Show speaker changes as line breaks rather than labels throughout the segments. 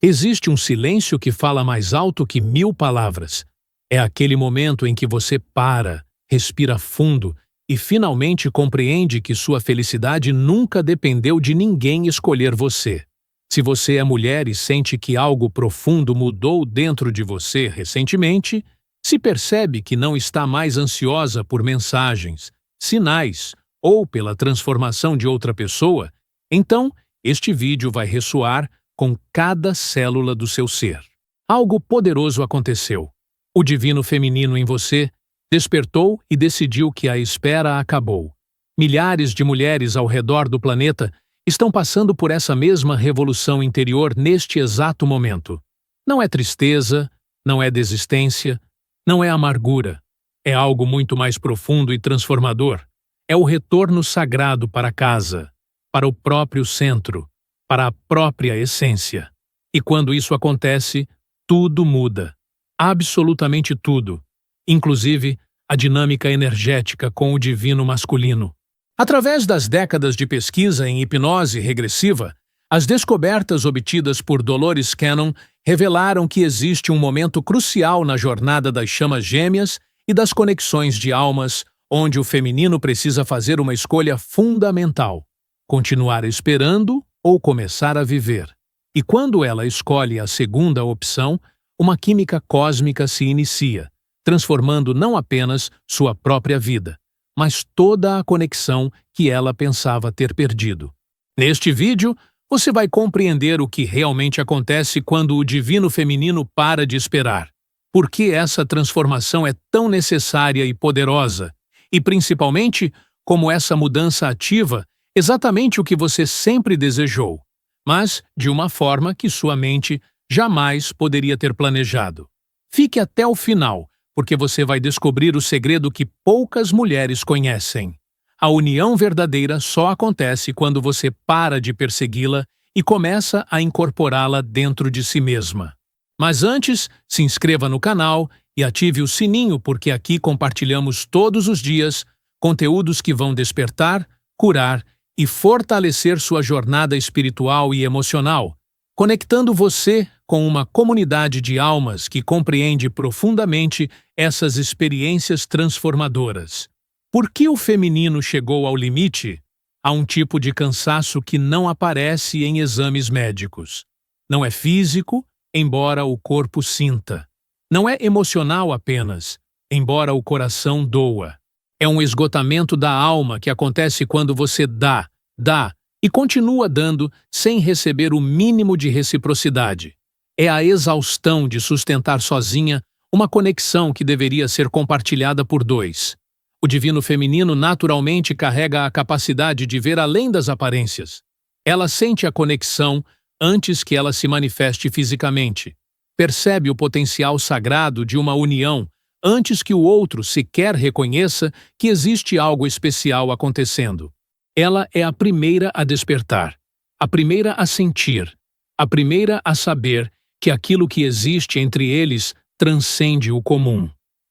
Existe um silêncio que fala mais alto que 1000 palavras. É aquele momento em que você para, respira fundo e finalmente compreende que sua felicidade nunca dependeu de ninguém escolher você. Se você é mulher e sente que algo profundo mudou dentro de você recentemente, se percebe que não está mais ansiosa por mensagens, sinais ou pela transformação de outra pessoa, então este vídeo vai ressoar com cada célula do seu ser. Algo poderoso aconteceu. O divino feminino em você despertou e decidiu que a espera acabou. Milhares de mulheres ao redor do planeta estão passando por essa mesma revolução interior neste exato momento. Não é tristeza, não é desistência, não é amargura. É algo muito mais profundo e transformador. É o retorno sagrado para casa, para o próprio centro, para a própria essência. E quando isso acontece, tudo muda. Absolutamente tudo, inclusive a dinâmica energética com o divino masculino. Através das décadas de pesquisa em hipnose regressiva, as descobertas obtidas por Dolores Cannon revelaram que existe um momento crucial na jornada das chamas gêmeas e das conexões de almas, onde o feminino precisa fazer uma escolha fundamental: continuar esperando ou começar a viver. E quando ela escolhe a segunda opção, uma química cósmica se inicia, transformando não apenas sua própria vida, mas toda a conexão que ela pensava ter perdido. Neste vídeo, você vai compreender o que realmente acontece quando o divino feminino para de esperar, por que essa transformação é tão necessária e poderosa, e principalmente como essa mudança ativa exatamente o que você sempre desejou, mas de uma forma que sua mente jamais poderia ter planejado. Fique até o final, porque você vai descobrir o segredo que poucas mulheres conhecem. A união verdadeira só acontece quando você para de persegui-la e começa a incorporá-la dentro de si mesma. Mas antes, se inscreva no canal e ative o sininho, porque aqui compartilhamos todos os dias conteúdos que vão despertar, curar e fortalecer sua jornada espiritual e emocional, conectando você com uma comunidade de almas que compreende profundamente essas experiências transformadoras. Por que o feminino chegou ao limite? Há um tipo de cansaço que não aparece em exames médicos. Não é físico, embora o corpo sinta. Não é emocional apenas, embora o coração doa. É um esgotamento da alma que acontece quando você dá e continua dando sem receber o mínimo de reciprocidade. É a exaustão de sustentar sozinha uma conexão que deveria ser compartilhada por dois. O divino feminino naturalmente carrega a capacidade de ver além das aparências. Ela sente a conexão antes que ela se manifeste fisicamente. Percebe o potencial sagrado de uma união antes que o outro sequer reconheça que existe algo especial acontecendo. Ela é a primeira a despertar, a primeira a sentir, a primeira a saber que aquilo que existe entre eles transcende o comum.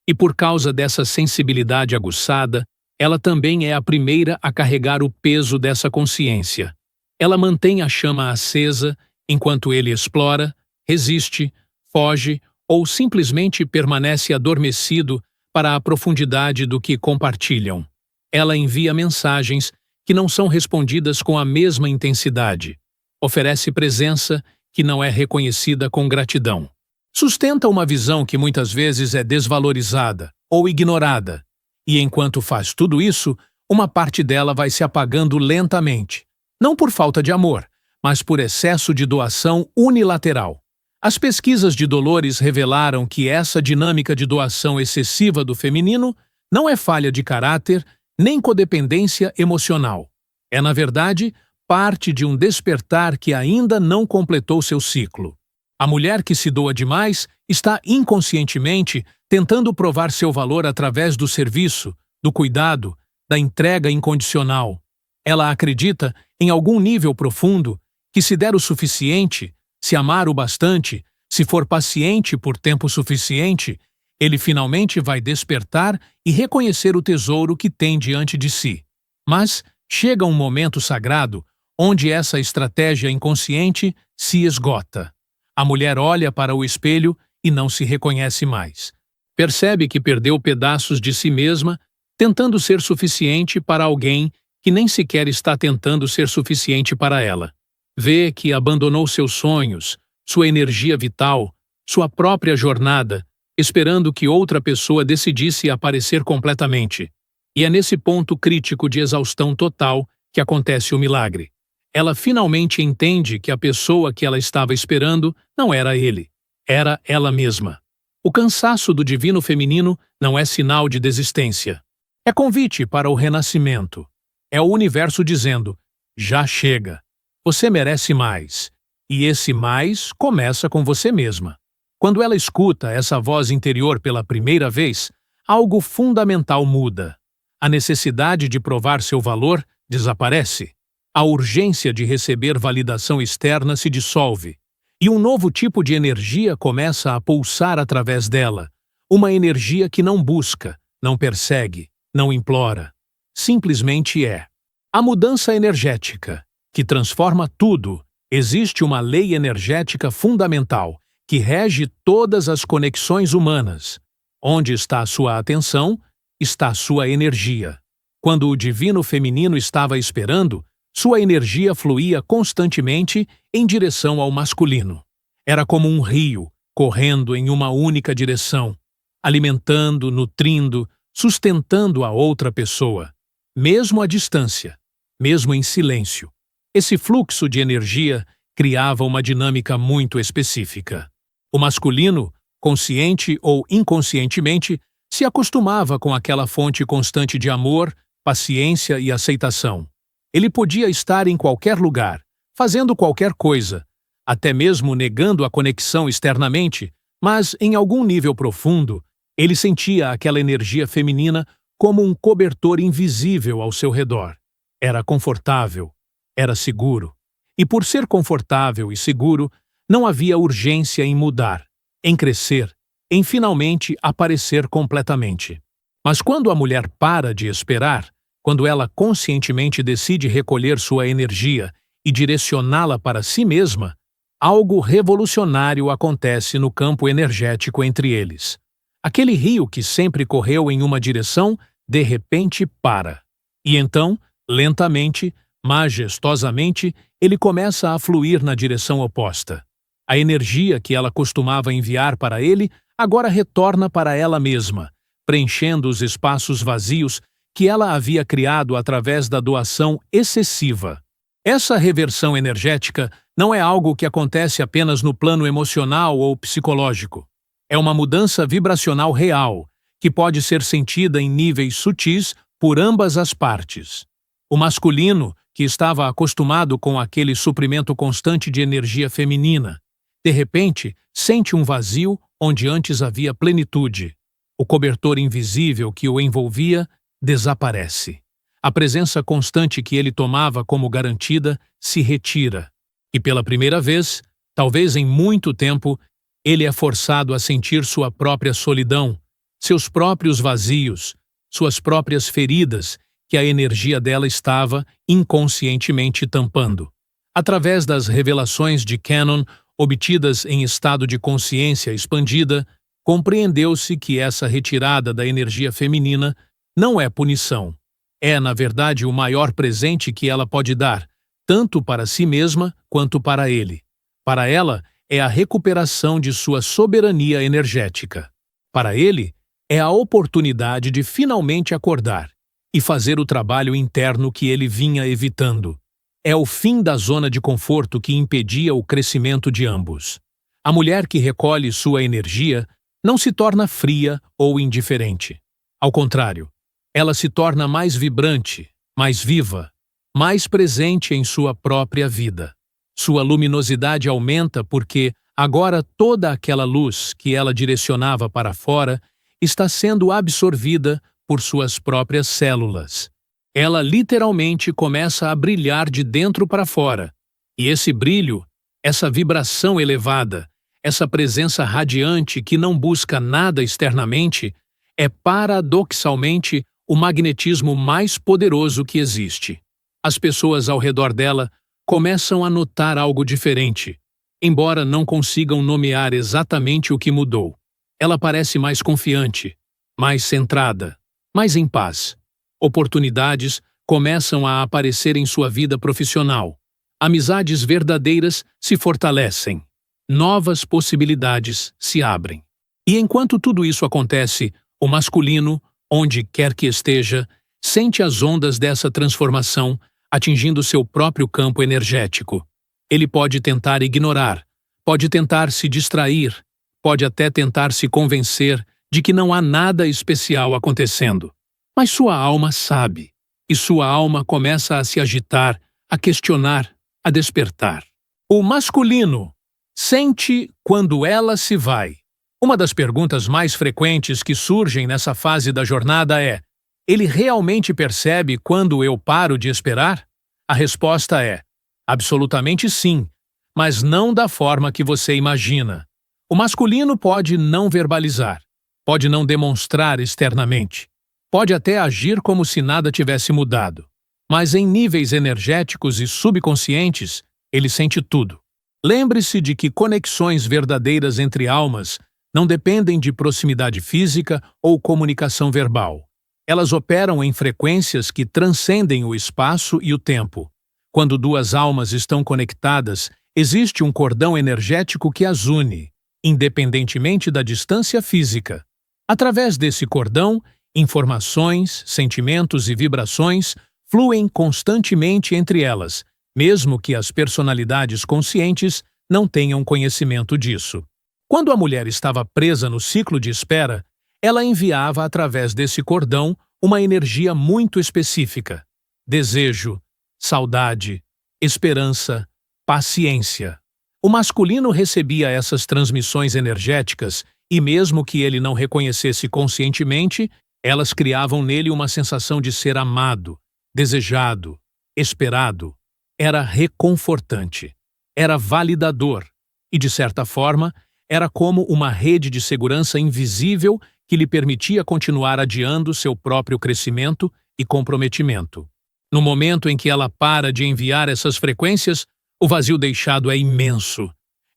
E por causa dessa sensibilidade aguçada, ela também é a primeira a carregar o peso dessa consciência. Ela mantém a chama acesa enquanto ele explora, resiste, foge ou simplesmente permanece adormecido para a profundidade do que compartilham. Ela envia mensagens que não são respondidas com a mesma intensidade. Oferece presença que não é reconhecida com gratidão. Sustenta uma visão que muitas vezes é desvalorizada ou ignorada. E enquanto faz tudo isso, uma parte dela vai se apagando lentamente. Não por falta de amor, mas por excesso de doação unilateral. As pesquisas de Dolores revelaram que essa dinâmica de doação excessiva do feminino não é falha de caráter nem codependência emocional. É, na verdade, parte de um despertar que ainda não completou seu ciclo. A mulher que se doa demais está inconscientemente tentando provar seu valor através do serviço, do cuidado, da entrega incondicional. Ela acredita, em algum nível profundo, que se der o suficiente, se amar o bastante, se for paciente por tempo suficiente, ele finalmente vai despertar e reconhecer o tesouro que tem diante de si. Mas chega um momento sagrado onde essa estratégia inconsciente se esgota. A mulher olha para o espelho e não se reconhece mais. Percebe que perdeu pedaços de si mesma, tentando ser suficiente para alguém que nem sequer está tentando ser suficiente para ela. Vê que abandonou seus sonhos, sua energia vital, sua própria jornada, esperando que outra pessoa decidisse aparecer completamente. E é nesse ponto crítico de exaustão total que acontece o milagre. Ela finalmente entende que a pessoa que ela estava esperando não era ele, era ela mesma. O cansaço do divino feminino não é sinal de desistência. É convite para o renascimento. É o universo dizendo: já chega. Você merece mais. E esse mais começa com você mesma. Quando ela escuta essa voz interior pela primeira vez, algo fundamental muda. A necessidade de provar seu valor desaparece. A urgência de receber validação externa se dissolve. E um novo tipo de energia começa a pulsar através dela. Uma energia que não busca, não persegue, não implora. Simplesmente é. A mudança energética, que transforma tudo. Existe uma lei energética fundamental, que rege todas as conexões humanas. Onde está a sua atenção, está a sua energia. Quando o divino feminino estava esperando, sua energia fluía constantemente em direção ao masculino. Era como um rio, correndo em uma única direção, alimentando, nutrindo, sustentando a outra pessoa, mesmo à distância, mesmo em silêncio. Esse fluxo de energia criava uma dinâmica muito específica. O masculino, consciente ou inconscientemente, se acostumava com aquela fonte constante de amor, paciência e aceitação. Ele podia estar em qualquer lugar, fazendo qualquer coisa, até mesmo negando a conexão externamente, mas, em algum nível profundo, ele sentia aquela energia feminina como um cobertor invisível ao seu redor. Era confortável, era seguro. E por ser confortável e seguro, não havia urgência em mudar, em crescer, em finalmente aparecer completamente. Mas quando a mulher para de esperar, quando ela conscientemente decide recolher sua energia e direcioná-la para si mesma, algo revolucionário acontece no campo energético entre eles. Aquele rio que sempre correu em uma direção, de repente para. E então, lentamente, majestosamente, ele começa a fluir na direção oposta. A energia que ela costumava enviar para ele agora retorna para ela mesma, preenchendo os espaços vazios que ela havia criado através da doação excessiva. Essa reversão energética não é algo que acontece apenas no plano emocional ou psicológico. É uma mudança vibracional real, que pode ser sentida em níveis sutis por ambas as partes. O masculino, que estava acostumado com aquele suprimento constante de energia feminina, de repente sente um vazio onde antes havia plenitude. O cobertor invisível que o envolvia desaparece. A presença constante que ele tomava como garantida se retira. E pela primeira vez, talvez em muito tempo, ele é forçado a sentir sua própria solidão, seus próprios vazios, suas próprias feridas que a energia dela estava inconscientemente tampando. Através das revelações de Canon, obtidas em estado de consciência expandida, compreendeu-se que essa retirada da energia feminina não é punição. É, na verdade, o maior presente que ela pode dar, tanto para si mesma quanto para ele. Para ela, é a recuperação de sua soberania energética. Para ele, é a oportunidade de finalmente acordar e fazer o trabalho interno que ele vinha evitando. É o fim da zona de conforto que impedia o crescimento de ambos. A mulher que recolhe sua energia não se torna fria ou indiferente. Ao contrário, ela se torna mais vibrante, mais viva, mais presente em sua própria vida. Sua luminosidade aumenta porque, agora, toda aquela luz que ela direcionava para fora está sendo absorvida por suas próprias células. Ela literalmente começa a brilhar de dentro para fora. E esse brilho, essa vibração elevada, essa presença radiante que não busca nada externamente, é paradoxalmente o magnetismo mais poderoso que existe. As pessoas ao redor dela começam a notar algo diferente. embora não consigam nomear exatamente o que mudou. Ela parece mais confiante, mais centrada, mais em paz. Oportunidades começam a aparecer em sua vida profissional. Amizades verdadeiras se fortalecem. Novas possibilidades se abrem. E enquanto tudo isso acontece, o masculino, onde quer que esteja, sente as ondas dessa transformação atingindo seu próprio campo energético. Ele pode tentar ignorar, pode tentar se distrair, pode até tentar se convencer de que não há nada especial acontecendo. Mas sua alma sabe, e sua alma começa a se agitar, a questionar, a despertar. O masculino sente quando ela se vai. Uma das perguntas mais frequentes que surgem nessa fase da jornada é: ele realmente percebe quando eu paro de esperar? A resposta é: absolutamente sim, mas não da forma que você imagina. O masculino pode não verbalizar, pode não demonstrar externamente, pode até agir como se nada tivesse mudado. Mas em níveis energéticos e subconscientes, ele sente tudo. Lembre-se de que conexões verdadeiras entre almas não dependem de proximidade física ou comunicação verbal. Elas operam em frequências que transcendem o espaço e o tempo. Quando duas almas estão conectadas, existe um cordão energético que as une, independentemente da distância física. Através desse cordão, informações, sentimentos e vibrações fluem constantemente entre elas, mesmo que as personalidades conscientes não tenham conhecimento disso. Quando a mulher estava presa no ciclo de espera, ela enviava através desse cordão uma energia muito específica: desejo, saudade, esperança, paciência. O masculino recebia essas transmissões energéticas e, mesmo que ele não reconhecesse conscientemente, elas criavam nele uma sensação de ser amado, desejado, esperado. Era reconfortante, era validador e, de certa forma, era como uma rede de segurança invisível que lhe permitia continuar adiando seu próprio crescimento e comprometimento. No momento em que ela para de enviar essas frequências, o vazio deixado é imenso.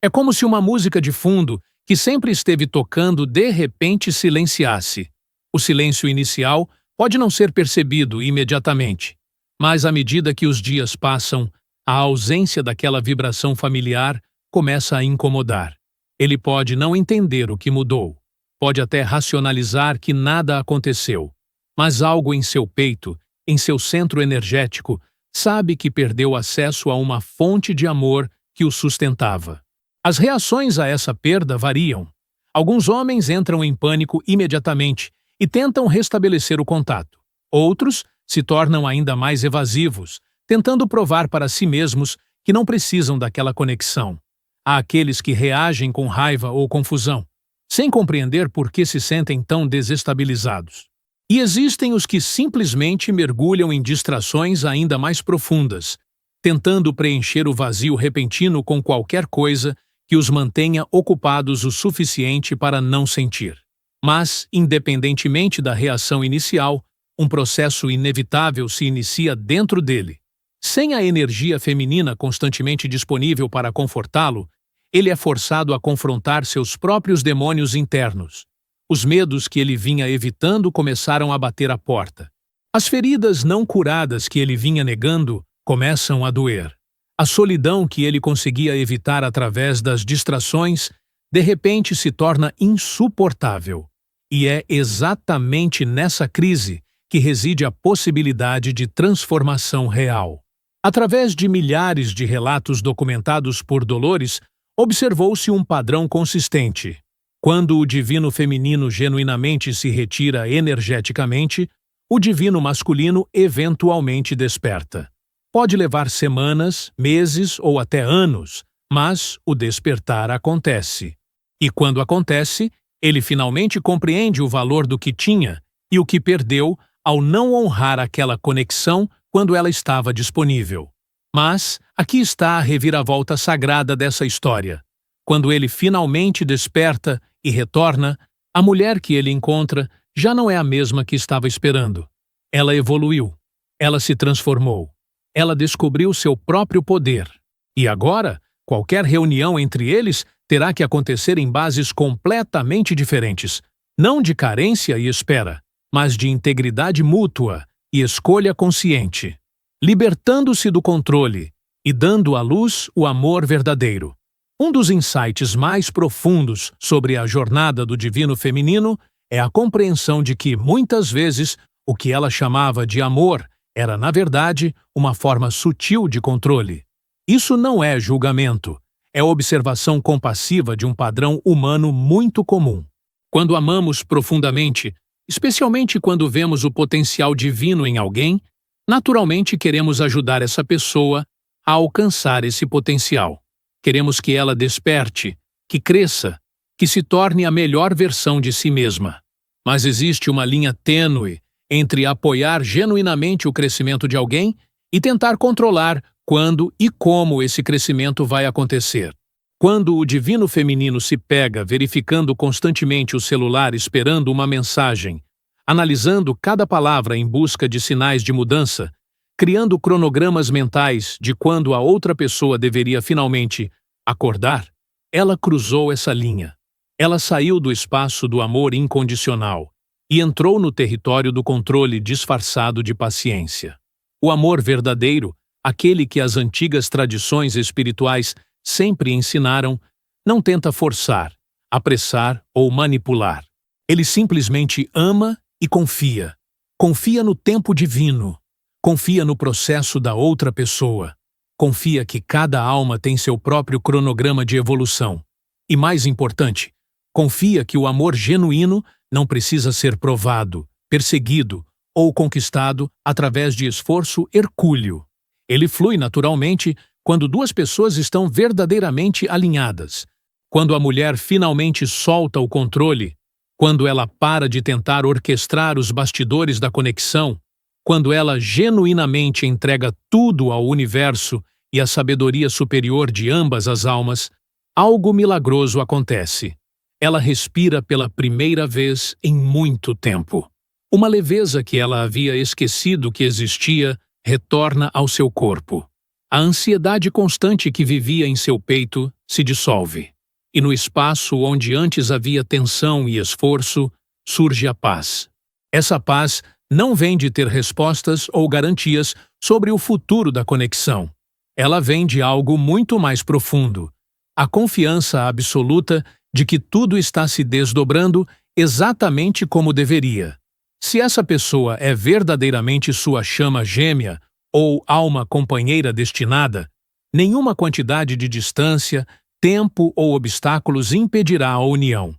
É como se uma música de fundo, que sempre esteve tocando, de repente silenciasse. O silêncio inicial pode não ser percebido imediatamente, mas à medida que os dias passam, a ausência daquela vibração familiar começa a incomodar. Ele pode não entender o que mudou, pode até racionalizar que nada aconteceu, mas algo em seu peito, em seu centro energético, sabe que perdeu acesso a uma fonte de amor que o sustentava. As reações a essa perda variam. Alguns homens entram em pânico imediatamente e tentam restabelecer o contato. Outros se tornam ainda mais evasivos, tentando provar para si mesmos que não precisam daquela conexão. Há aqueles que reagem com raiva ou confusão, sem compreender por que se sentem tão desestabilizados. E existem os que simplesmente mergulham em distrações ainda mais profundas, tentando preencher o vazio repentino com qualquer coisa que os mantenha ocupados o suficiente para não sentir. Mas, independentemente da reação inicial, um processo inevitável se inicia dentro dele. Sem a energia feminina constantemente disponível para confortá-lo, ele é forçado a confrontar seus próprios demônios internos. Os medos que ele vinha evitando começaram a bater à porta. As feridas não curadas que ele vinha negando começam a doer. A solidão que ele conseguia evitar através das distrações, de repente se torna insuportável. E é exatamente nessa crise que reside a possibilidade de transformação real. Através de milhares de relatos documentados por Dolores, observou-se um padrão consistente. Quando o divino feminino genuinamente se retira energeticamente, o divino masculino eventualmente desperta. Pode levar semanas, meses ou até anos, mas o despertar acontece. E quando acontece, ele finalmente compreende o valor do que tinha e o que perdeu ao não honrar aquela conexão quando ela estava disponível. Mas aqui está a reviravolta sagrada dessa história. Quando ele finalmente desperta e retorna, a mulher que ele encontra já não é a mesma que estava esperando. Ela evoluiu. Ela se transformou. Ela descobriu seu próprio poder. E agora, Qualquer reunião entre eles terá que acontecer em bases completamente diferentes, não de carência e espera, mas de integridade mútua e escolha consciente, libertando-se do controle e dando à luz o amor verdadeiro. Um dos insights mais profundos sobre a jornada do divino feminino é a compreensão de que, muitas vezes, o que ela chamava de amor era, na verdade, uma forma sutil de controle. Isso não é julgamento, é observação compassiva de um padrão humano muito comum. Quando amamos profundamente, especialmente quando vemos o potencial divino em alguém, naturalmente queremos ajudar essa pessoa a alcançar esse potencial. Queremos que ela desperte, que cresça, que se torne a melhor versão de si mesma. Mas existe uma linha tênue entre apoiar genuinamente o crescimento de alguém e tentar controlar quando e como esse crescimento vai acontecer. Quando o divino feminino se pega verificando constantemente o celular esperando uma mensagem, analisando cada palavra em busca de sinais de mudança, criando cronogramas mentais de quando a outra pessoa deveria finalmente acordar, ela cruzou essa linha. Ela saiu do espaço do amor incondicional e entrou no território do controle disfarçado de paciência. O amor verdadeiro, aquele que as antigas tradições espirituais sempre ensinaram, não tenta forçar, apressar ou manipular. Ele simplesmente ama e confia. Confia no tempo divino. Confia no processo da outra pessoa. Confia que cada alma tem seu próprio cronograma de evolução. E mais importante, confia que o amor genuíno não precisa ser provado, perseguido ou conquistado através de esforço hercúleo. Ele flui naturalmente quando duas pessoas estão verdadeiramente alinhadas. Quando a mulher finalmente solta o controle, quando ela para de tentar orquestrar os bastidores da conexão, quando ela genuinamente entrega tudo ao universo e à sabedoria superior de ambas as almas, algo milagroso acontece. Ela respira pela primeira vez em muito tempo. Uma leveza que ela havia esquecido que existia retorna ao seu corpo. A ansiedade constante que vivia em seu peito se dissolve. E no espaço onde antes havia tensão e esforço, surge a paz. Essa paz não vem de ter respostas ou garantias sobre o futuro da conexão. Ela vem de algo muito mais profundo. A confiança absoluta de que tudo está se desdobrando exatamente como deveria. Se essa pessoa é verdadeiramente sua chama gêmea ou alma companheira destinada, nenhuma quantidade de distância, tempo ou obstáculos impedirá a união.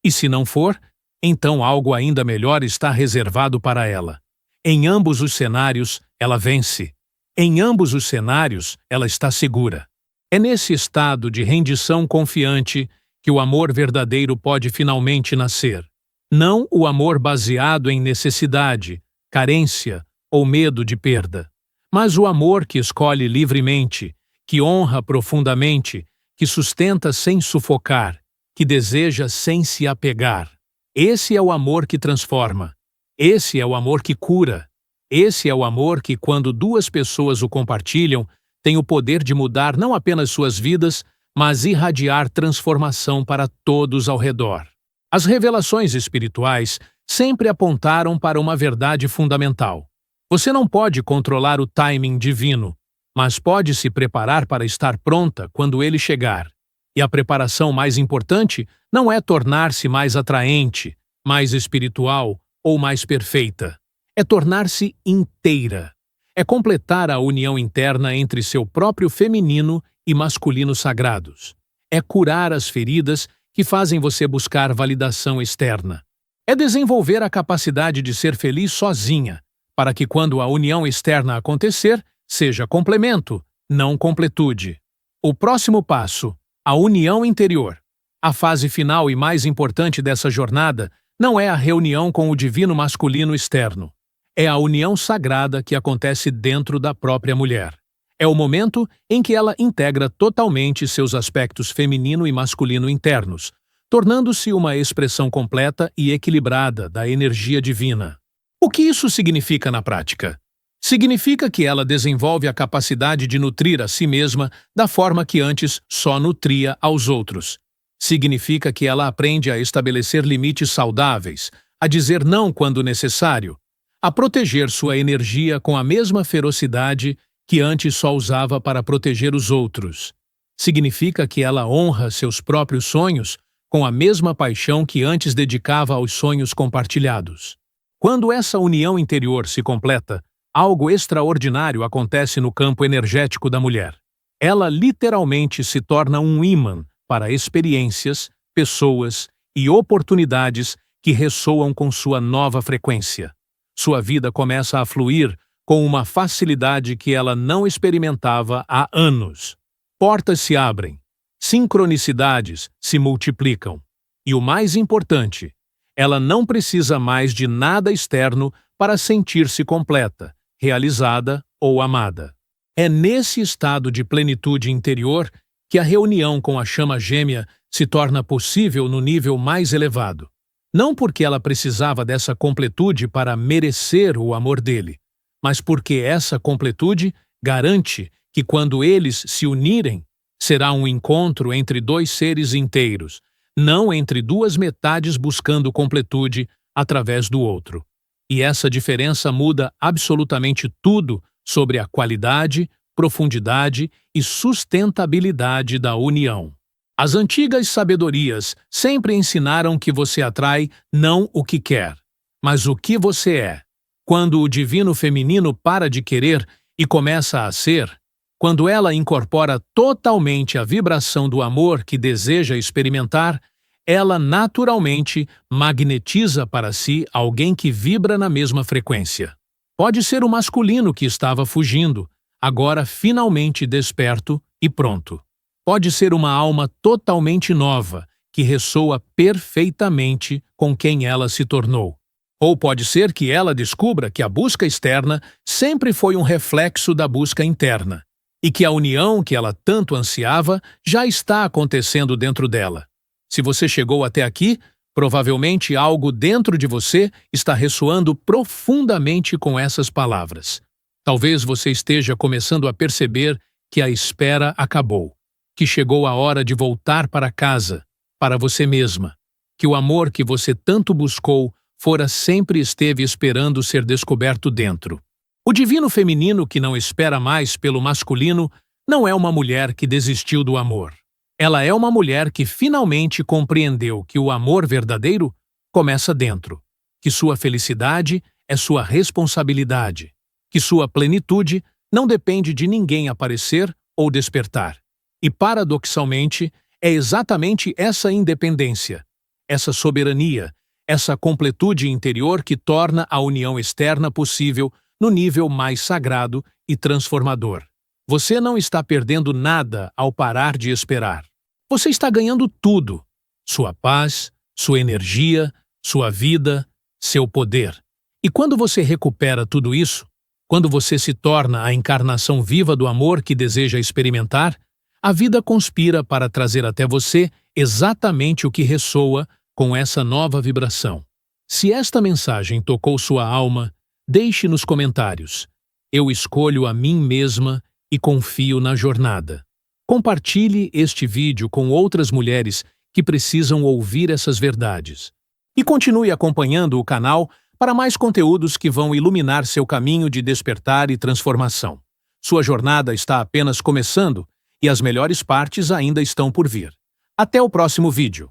E se não for, então algo ainda melhor está reservado para ela. Em ambos os cenários, ela vence. Em ambos os cenários, ela está segura. É nesse estado de rendição confiante que o amor verdadeiro pode finalmente nascer. Não o amor baseado em necessidade, carência ou medo de perda, mas o amor que escolhe livremente, que honra profundamente, que sustenta sem sufocar, que deseja sem se apegar. Esse é o amor que transforma. Esse é o amor que cura. Esse é o amor que, quando duas pessoas o compartilham, tem o poder de mudar não apenas suas vidas, mas irradiar transformação para todos ao redor. As revelações espirituais sempre apontaram para uma verdade fundamental. Você não pode controlar o timing divino, mas pode se preparar para estar pronta quando ele chegar. E a preparação mais importante não é tornar-se mais atraente, mais espiritual ou mais perfeita. É tornar-se inteira. É completar a união interna entre seu próprio feminino e masculino sagrados. É curar as feridas que fazem você buscar validação externa. É desenvolver a capacidade de ser feliz sozinha, para que quando a união externa acontecer, seja complemento, não completude. O próximo passo, a união interior. A fase final e mais importante dessa jornada não é a reunião com o divino masculino externo. É a união sagrada que acontece dentro da própria mulher. É o momento em que ela integra totalmente seus aspectos feminino e masculino internos, tornando-se uma expressão completa e equilibrada da energia divina. O que isso significa na prática? Significa que ela desenvolve a capacidade de nutrir a si mesma da forma que antes só nutria aos outros. Significa que ela aprende a estabelecer limites saudáveis, a dizer não quando necessário, a proteger sua energia com a mesma ferocidade que antes só usava para proteger os outros. Significa que ela honra seus próprios sonhos com a mesma paixão que antes dedicava aos sonhos compartilhados. Quando essa união interior se completa, algo extraordinário acontece no campo energético da mulher. Ela literalmente se torna um ímã para experiências, pessoas e oportunidades que ressoam com sua nova frequência. Sua vida começa a fluir com uma facilidade que ela não experimentava há anos. Portas se abrem, sincronicidades se multiplicam. E o mais importante, ela não precisa mais de nada externo para sentir-se completa, realizada ou amada. É nesse estado de plenitude interior que a reunião com a chama gêmea se torna possível no nível mais elevado. Não porque ela precisava dessa completude para merecer o amor dele, mas porque essa completude garante que quando eles se unirem, será um encontro entre dois seres inteiros, não entre duas metades buscando completude através do outro. E essa diferença muda absolutamente tudo sobre a qualidade, profundidade e sustentabilidade da união. As antigas sabedorias sempre ensinaram que você atrai não o que quer, mas o que você é. Quando o divino feminino para de querer e começa a ser, quando ela incorpora totalmente a vibração do amor que deseja experimentar, ela naturalmente magnetiza para si alguém que vibra na mesma frequência. Pode ser o masculino que estava fugindo, agora finalmente desperto e pronto. Pode ser uma alma totalmente nova, que ressoa perfeitamente com quem ela se tornou. Ou pode ser que ela descubra que a busca externa sempre foi um reflexo da busca interna, e que a união que ela tanto ansiava já está acontecendo dentro dela. Se você chegou até aqui, provavelmente algo dentro de você está ressoando profundamente com essas palavras. Talvez você esteja começando a perceber que a espera acabou, que chegou a hora de voltar para casa, para você mesma, que o amor que você tanto buscou fora sempre esteve esperando ser descoberto dentro. O divino feminino que não espera mais pelo masculino não é uma mulher que desistiu do amor. Ela é uma mulher que finalmente compreendeu que o amor verdadeiro começa dentro, que sua felicidade é sua responsabilidade, que sua plenitude não depende de ninguém aparecer ou despertar. E, paradoxalmente, é exatamente essa independência, essa soberania, essa completude interior que torna a união externa possível no nível mais sagrado e transformador. Você não está perdendo nada ao parar de esperar. Você está ganhando tudo: sua paz, sua energia, sua vida, seu poder. E quando você recupera tudo isso, quando você se torna a encarnação viva do amor que deseja experimentar, a vida conspira para trazer até você exatamente o que ressoa com essa nova vibração. Se esta mensagem tocou sua alma, deixe nos comentários. Eu escolho a mim mesma e confio na jornada. Compartilhe este vídeo com outras mulheres que precisam ouvir essas verdades. E continue acompanhando o canal para mais conteúdos que vão iluminar seu caminho de despertar e transformação. Sua jornada está apenas começando e as melhores partes ainda estão por vir. Até o próximo vídeo.